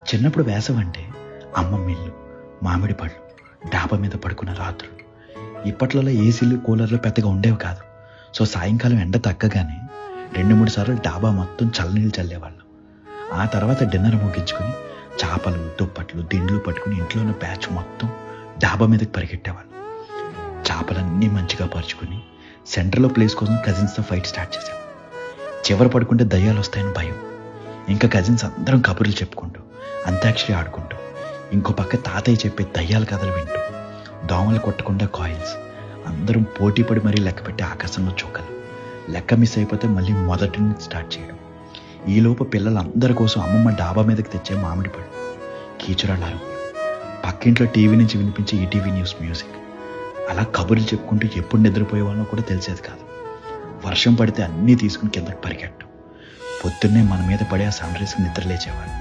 చిన్నప్పుడు వేసవి అంటే అమ్మమ్మ ఇల్లు, మామిడి పళ్ళు, డాబా మీద పడుకున్న రాత్రులు. ఇప్పట్లలో ఏసీలు, కూలర్లు పెద్దగా ఉండేవి కాదు. సో సాయంకాలం ఎండ తగ్గగానే 2-3 సార్లు డాబా మొత్తం చల్లనీళ్ళు చల్లేవాళ్ళం. ఆ తర్వాత డిన్నర్ ముగించుకొని చేపలు, దుప్పట్లు, దిండ్లు పట్టుకుని ఇంట్లో ఉన్న బ్యాచ్ మొత్తం డాబా మీదకి పరిగెట్టేవాళ్ళం. చేపలన్నీ మంచిగా పరుచుకుని సెంటర్లో ప్లేస్ కోసం కజిన్స్తో ఫైట్ స్టార్ట్ చేసాం. చివర పడుకుంటే దయ్యాలు వస్తాయని భయం. ఇంకా కజిన్స్ అందరం కబుర్లు చెప్పుకుంటూ, అంత్యాక్షరి ఆడుకుంటూ, ఇంకో పక్క తాతయ్య చెప్పే దయ్యాల కథలు వింటూ, దోమలు కొట్టకుండా కాయిల్స్, అందరం పోటీ పడి మరీ లెక్కపెట్టి ఆకాశంలో చుక్కలు, లెక్క మిస్ అయిపోతే మళ్ళీ మొదటి నుంచి స్టార్ట్ చేయడం. ఈలోపు పిల్లలందరి కోసం అమ్మమ్మ డాబా మీదకి తెచ్చే మామిడి పళ్ళు, కీచురాళ్ళ అరుపులు, పక్కింట్లో టీవీ నుంచి వినిపించే ఈటీవీ న్యూస్ మ్యూజిక్. అలా కబుర్లు చెప్పుకుంటూ ఎప్పుడు నిద్రపోయే వాళ్ళో కూడా తెలిసేది కాదు. వర్షం పడితే అన్నీ తీసుకుని కిందకి పరిగెట్టడం. పొద్దున్నే మన మీద పడే ఆ సన్ రైజ్కి నిద్ర లేచేవాడు.